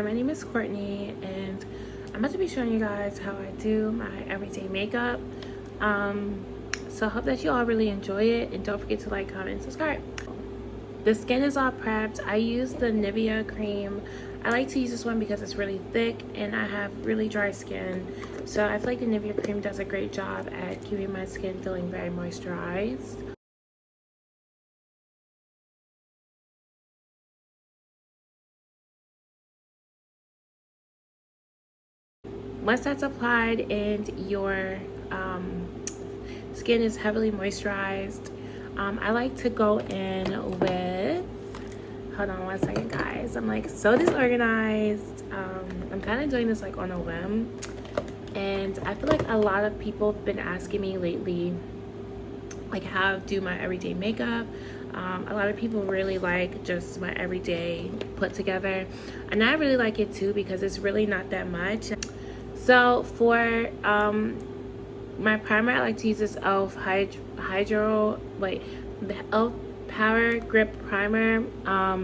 My name is Courtney, and I'm about to be showing you guys how I do my everyday makeup. So I hope that you all really enjoy it, and don't forget to like, comment, and subscribe. The skin is all prepped. I use the Nivea cream. I like to use this one because it's really thick and I have really dry skin. So I feel like the Nivea cream does a great job at keeping my skin feeling very moisturized. Once that's applied and your skin is heavily moisturized, I like to go in with, hold on one second guys, I'm like so disorganized. I'm kind of doing this like on a whim, and I feel like a lot of people have been asking me lately like how to do my everyday makeup. A lot of people really like just my everyday put together, and I really like it too because it's really not that much. So for my primer, I like to use this e.l.f. The e.l.f. Power Grip Primer. I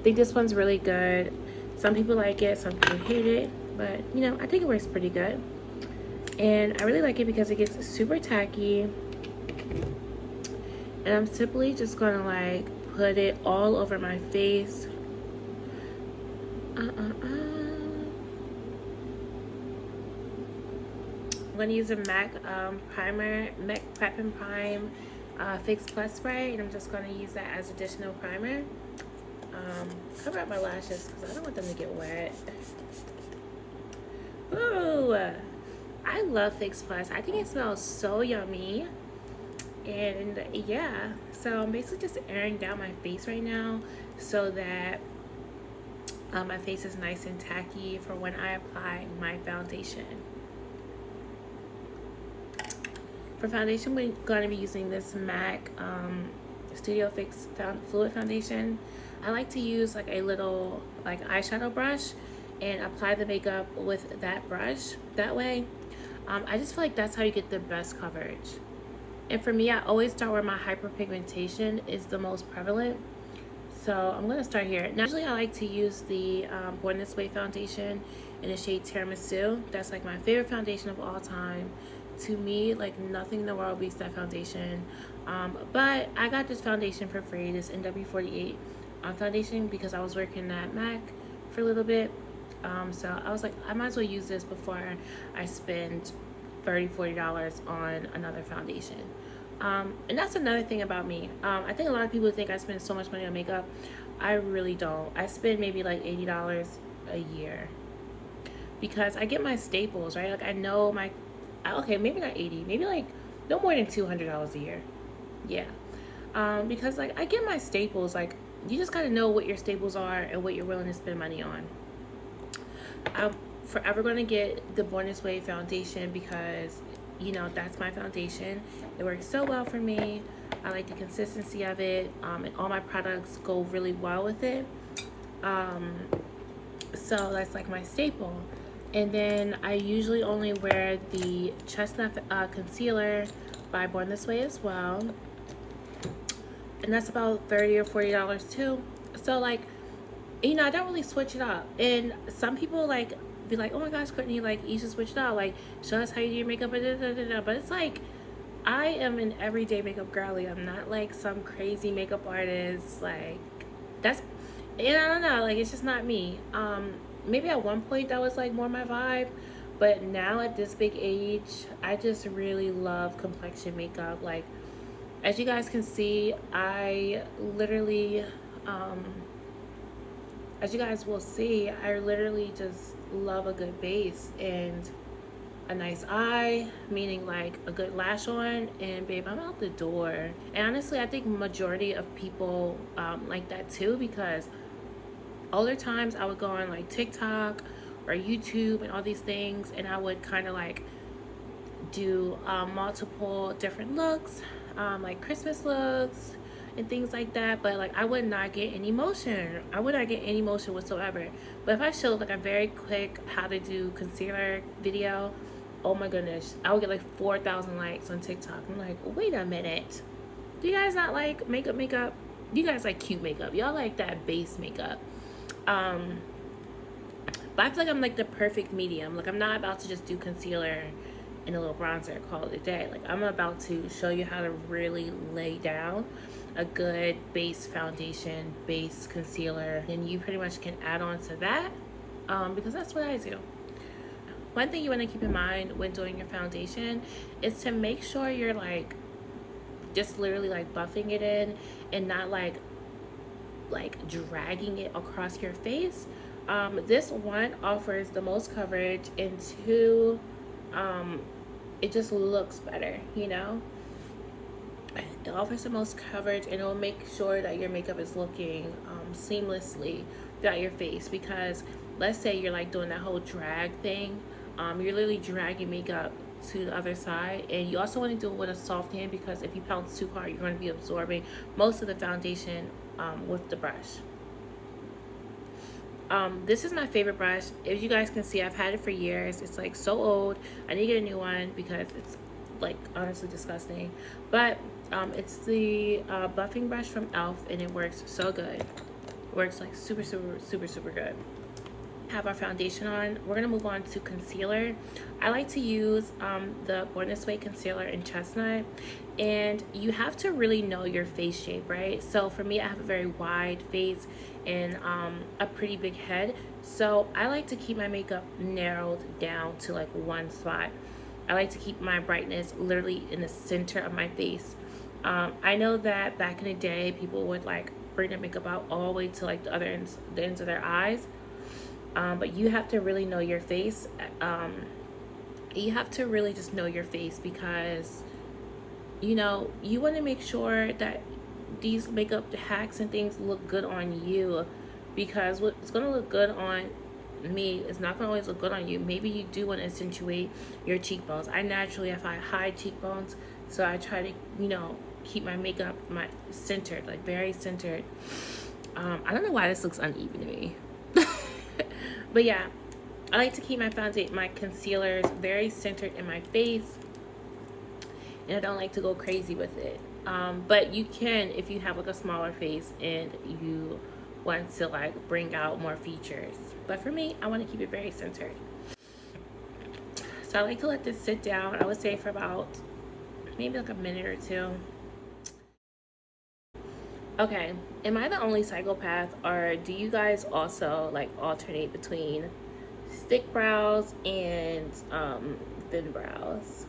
think this one's really good. Some people like it, some people hate it, but you know, I think it works pretty good. And I really like it because it gets super tacky. And I'm simply just gonna like put it all over my face. I'm gonna use a MAC primer, MAC Prep and Prime Fix Plus spray, and I'm just gonna use that as additional primer. Cover up my lashes because I don't want them to get wet. Ooh, I love Fix Plus. I think it smells so yummy. And yeah, so I'm basically just airing down my face right now so that my face is nice and tacky for when I apply my foundation. For foundation, we're going to be using this MAC Studio Fix Fluid Foundation. I like to use like a little like eyeshadow brush and apply the makeup with that brush. That way, I just feel like that's how you get the best coverage. And for me, I always start where my hyperpigmentation is the most prevalent. So I'm going to start here. Now, usually I like to use the Born This Way foundation in the shade Tiramisu. That's like my favorite foundation of all time. To me, like nothing in the world beats that foundation. But I got this foundation for free, this NW48 foundation, because I was working at MAC for a little bit. So I was like, I might as well use this before I spend $30–40 on another foundation. And that's another thing about me. I think a lot of people think I spend so much money on makeup. I really don't. I spend maybe like $80 a year because I get my staples, right? Like I know my, okay, maybe not 80, maybe like no more than $200 a year. Yeah. Because like I get my staples. Like you just gotta know what your staples are and what you're willing to spend money on. I'm forever gonna get the Born This Way foundation because you know that's my foundation. It works so well for me. I like the consistency of it, and all my products go really well with it. So that's like my staple. And then I usually only wear the Chestnut concealer by Born This Way as well, and that's about $30 or $40 too. So like, you know, I don't really switch it up. And some people like be like, oh my gosh, Courtney, like you should switch it out, like show us how you do your makeup, but it's like I am an everyday makeup girly. I'm not like some crazy makeup artist. Like that's, and I don't know, like it's just not me. Maybe at one point that was like more my vibe, but now at this big age, I just really love complexion makeup. Like as you guys can see, I literally as you guys will see, I literally just love a good base and a nice eye, meaning like a good lash on, and babe, I'm out the door. And honestly, I think majority of people like that too, because older times I would go on like TikTok or YouTube and all these things, and I would kind of like do multiple different looks, like Christmas looks and things like that, but like I would not get any motion. I would not get any motion whatsoever. But if I showed like a very quick how to do concealer video, oh my goodness, I would get like 4,000 likes on TikTok. I'm like, wait a minute, do you guys not like makeup? You guys like cute makeup. Y'all like that base makeup. But I feel like I'm like the perfect medium. Like I'm not about to just do concealer and a little bronzer, call it a day. Like I'm about to show you how to really lay down a good base foundation, base concealer, and you pretty much can add on to that, because that's what I do. One thing you want to keep in mind when doing your foundation is to make sure you're like just literally like buffing it in and not like dragging it across your face. This one offers the most coverage, and two, it just looks better, you know. It offers the most coverage, and it will make sure that your makeup is looking seamlessly throughout your face. Because let's say you're like doing that whole drag thing, you're literally dragging makeup to the other side, and you also want to do it with a soft hand, because if you pounce too hard, you're going to be absorbing most of the foundation with the brush. This is my favorite brush. As you guys can see, I've had it for years. It's like so old. I need to get a new one because it's like honestly disgusting. But it's the buffing brush from e.l.f. and it works so good. It works like super, super, super, super good. Have our foundation on, we're gonna move on to concealer. I like to use the Born This Way concealer in Chestnut, and you have to really know your face shape, right? So for me, I have a very wide face and a pretty big head, so I like to keep my makeup narrowed down to like one spot. I like to keep my brightness literally in the center of my face. I know that back in the day, people would like bring their makeup out all the way to like the ends of their eyes. But you have to really know your face. You have to really just know your face, because you know you want to make sure that these makeup hacks and things look good on you, because what's going to look good on me is not going to always look good on you. Maybe you do want to accentuate your cheekbones. I naturally have high cheekbones, so I try to, you know, keep my makeup centered, like very centered. I don't know why this looks uneven to me. But yeah, I like to keep my concealers very centered in my face, and I don't like to go crazy with it. But you can, if you have like a smaller face and you want to like bring out more features. But for me, I want to keep it very centered. So I like to let this sit down, I would say for about maybe like a minute or two. Okay, am I the only psychopath, or do you guys also like alternate between thick brows and thin brows?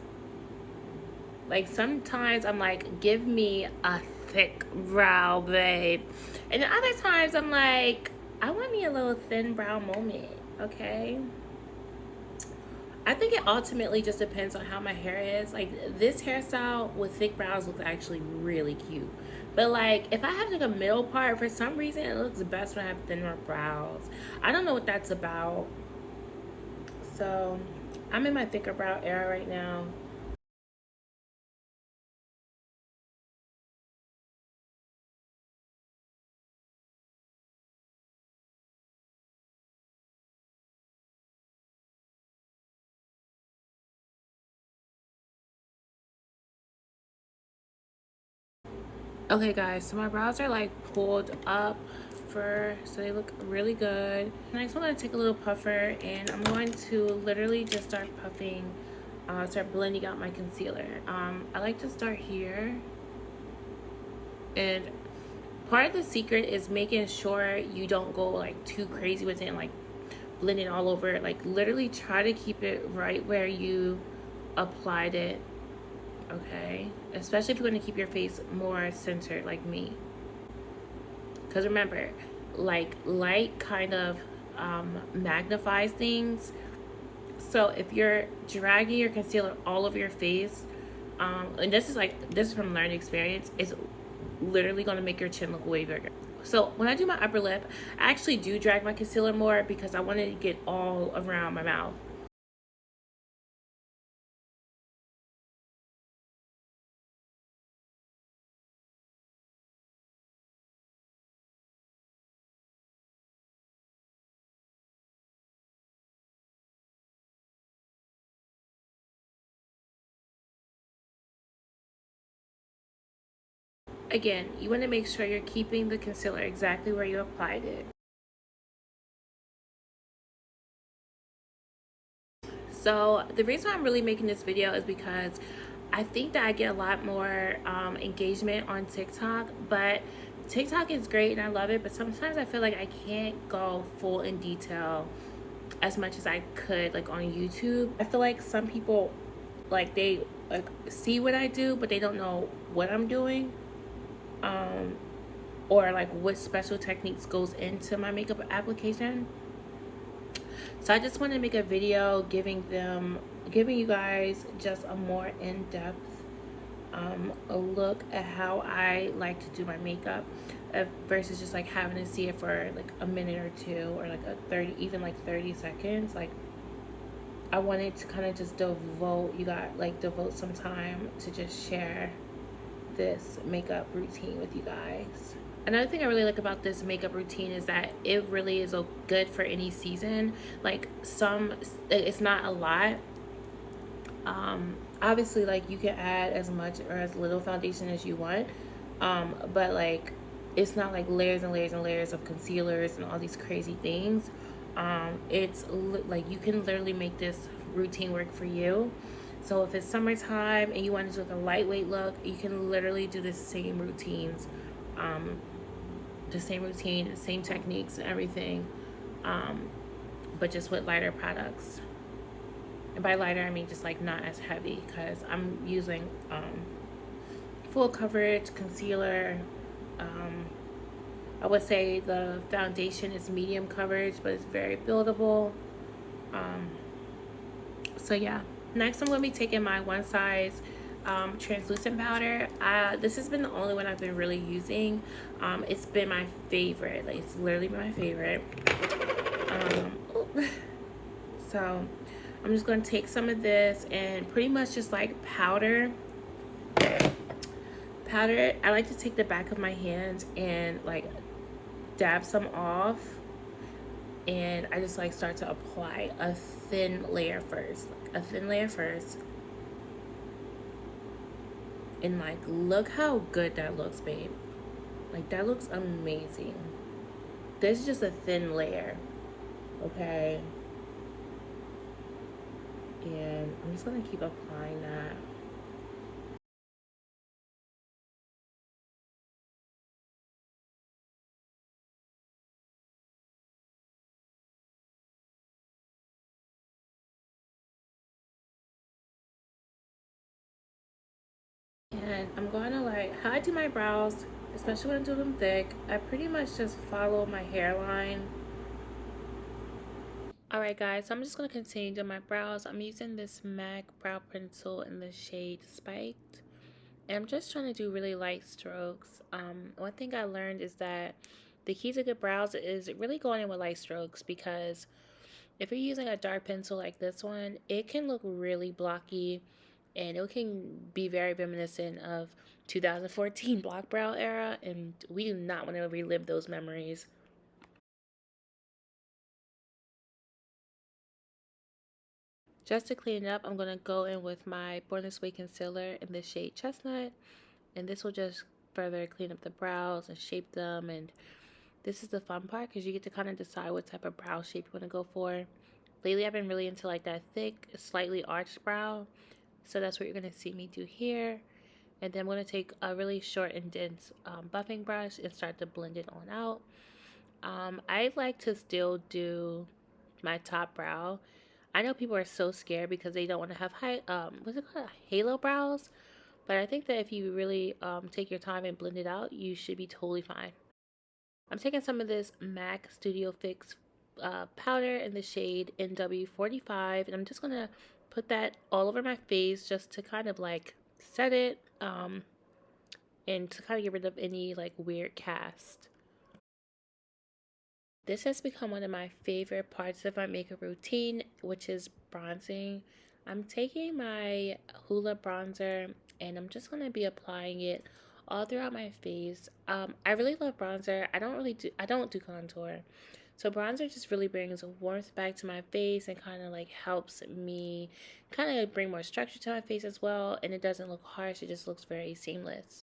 Like sometimes I'm like, give me a thick brow, babe, and then other times I'm like, I want me a little thin brow moment. Okay, I think it ultimately just depends on how my hair is. Like this hairstyle with thick brows looks actually really cute. But like if I have like a middle part, for some reason it looks best when I have thinner brows. I don't know what that's about. So I'm in my thicker brow era right now. Okay guys, so my brows are like pulled up so they look really good. Next I'm going to take a little puffer, and I'm going to literally just start puffing, start blending out my concealer. I like to start here, and part of the secret is making sure you don't go like too crazy with it and like blend it all over. Like literally try to keep it right where you applied it. Okay, especially if you're going to keep your face more centered like me, because remember, like light kind of magnifies things. So if you're dragging your concealer all over your face, and this is from learned experience, it's literally going to make your chin look way bigger. So when I do my upper lip, I actually do drag my concealer more because I want to get all around my mouth. Again, you want to make sure you're keeping the concealer exactly where you applied it. So the reason I'm really making this video is because I think that I get a lot more engagement on TikTok, but TikTok is great and I love it, but sometimes I feel like I can't go full in detail as much as I could like on YouTube. I feel like some people like they like see what I do, but they don't know what I'm doing. Um, or like what special techniques goes into my makeup application. So I just want to make a video giving you guys just a more in-depth a look at how I like to do my makeup versus just like having to see it for like a minute or two or like a 30, even like 30 seconds. Like I wanted to kind of just devote some time to just share this makeup routine with you guys. Another thing I really like about this makeup routine is that it really is good for any season. Like it's not a lot. Obviously, like you can add as much or as little foundation as you want, but like it's not like layers and layers and layers of concealers and all these crazy things. Like you can literally make this routine work for you. So if it's summertime and you want to do like a lightweight look, you can literally do the same routines, um, the same techniques and everything, um, but just with lighter products. And by lighter, I mean just like not as heavy because I'm using full coverage concealer. Um, I would say the foundation is medium coverage, but it's very buildable. Um, so yeah. Next, I'm going to be taking my one size translucent powder. This has been the only one I've been really using. It's been my favorite. Like it's literally been my favorite. So I'm just going to take some of this and pretty much just like powder it. I like to take the back of my hand and like dab some off, and I just like start to apply a thin layer first, and like look how good that looks, babe. Like that looks amazing. This is just a thin layer, okay? And I'm just gonna keep applying that. And I'm going to like, how I do my brows, especially when I do them thick, I pretty much just follow my hairline. Alright guys, so I'm just going to continue doing my brows. I'm using this MAC brow pencil in the shade Spiked. And I'm just trying to do really light strokes. One thing I learned is that the key to good brows is really going in with light strokes, because if you're using a dark pencil like this one, it can look really blocky and it can be very reminiscent of 2014 block brow era, and we do not want to relive those memories. Just to clean it up, I'm going to go in with my Born This Way concealer in the shade Chestnut, and this will just further clean up the brows and shape them. And this is the fun part because you get to kind of decide what type of brow shape you want to go for. Lately, I've been really into like that thick, slightly arched brow, so that's what you're going to see me do here. And then I'm going to take a really short and dense buffing brush and start to blend it on out. I like to still do my top brow. I know people are so scared because they don't want to have what's it called, halo brows. But I think that if you really take your time and blend it out, you should be totally fine. I'm taking some of this MAC Studio Fix powder in the shade NW45, and I'm just going to put that all over my face just to kind of like set it, and to kind of get rid of any like weird cast. This has become one of my favorite parts of my makeup routine, which is bronzing. I'm taking my Hoola bronzer and I'm just going to be applying it all throughout my face. I really love bronzer. I don't do contour. So bronzer just really brings a warmth back to my face and kind of like helps me kind of bring more structure to my face as well. And it doesn't look harsh. It just looks very seamless.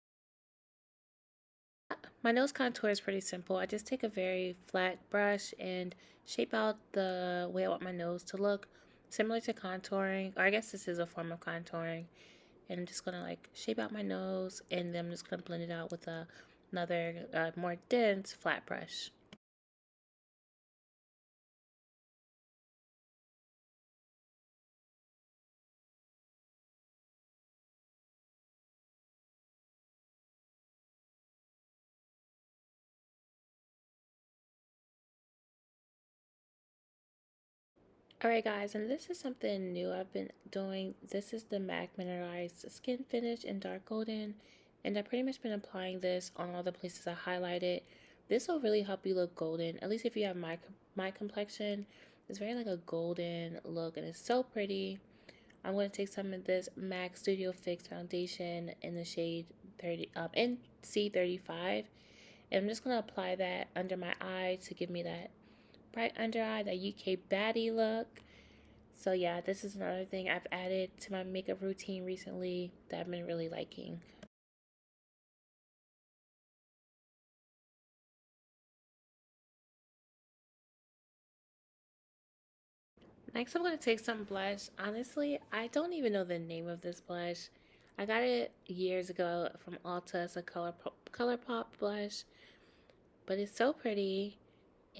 My nose contour is pretty simple. I just take a very flat brush and shape out the way I want my nose to look. similar to contouring, or I guess this is a form of contouring. And I'm just gonna like shape out my nose, and then I'm just gonna blend it out with another more dense flat brush. Alright guys, and this is something new I've been doing. This is the MAC Mineralized Skin Finish in Dark Golden. And I've pretty much been applying this on all the places I highlighted. This will really help you look golden, at least if you have my complexion. It's very like a golden look and it's so pretty. I'm going to take some of this MAC Studio Fix foundation in the shade 30 in C35. And I'm just going to apply that under my eye to give me that bright under eye, that UK baddie look. So yeah, this is another thing I've added to my makeup routine recently that I've been really liking. Next, I'm going to take some blush. Honestly, I don't even know the name of this blush. I got it years ago from Ulta as a color pop blush, but it's so pretty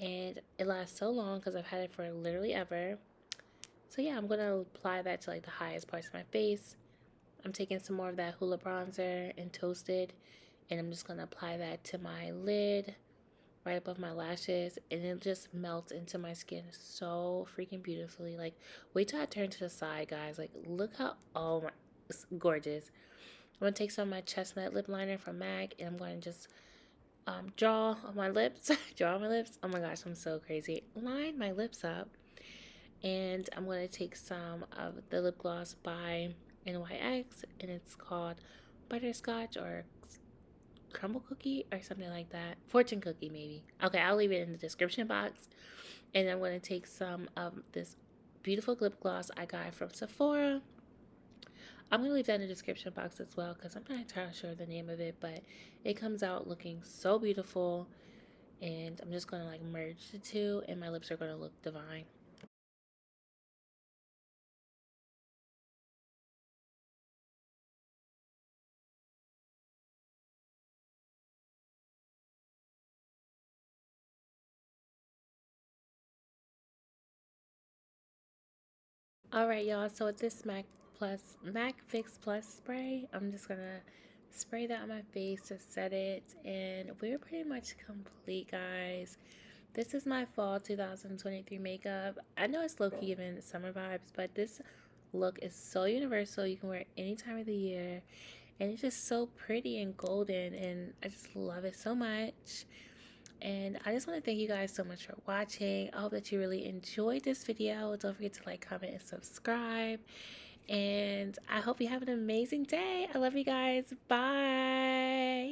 and it lasts so long because I've had it for literally ever. So yeah, I'm going to apply that to like the highest parts of my face. I'm taking some more of that Hoola bronzer and Toasted, and I'm just going to apply that to my lid right above my lashes, and it just melts into my skin so freaking beautifully. Like, wait till I turn to the side, guys. Like, look how, oh my, it's gorgeous. I'm going to take some of my chestnut lip liner from MAC, and I'm going to just draw on my lips. Draw on my lips. Oh my gosh, I'm so crazy. Line my lips up. And I'm going to take some of the lip gloss by NYX, and it's called Butterscotch or Crumble Cookie or something like that. Fortune Cookie, maybe. Okay, I'll leave it in the description box. And I'm going to take some of this beautiful lip gloss I got from Sephora. I'm going to leave that in the description box as well because I'm not entirely sure the name of it, but it comes out looking so beautiful. And I'm just going to like merge the two, and my lips are going to look divine. Alright, y'all, so with this MAC Fix Plus spray, I'm just gonna spray that on my face to set it, and we're pretty much complete, guys. This is my fall 2023 makeup. I know it's low-key giving summer vibes, but this look is so universal. You can wear it any time of the year, and it's just so pretty and golden, and I just love it so much. And I just want to thank you guys so much for watching. I hope that you really enjoyed this video. Don't forget to like, comment, and subscribe. And I hope you have an amazing day. I love you guys. Bye.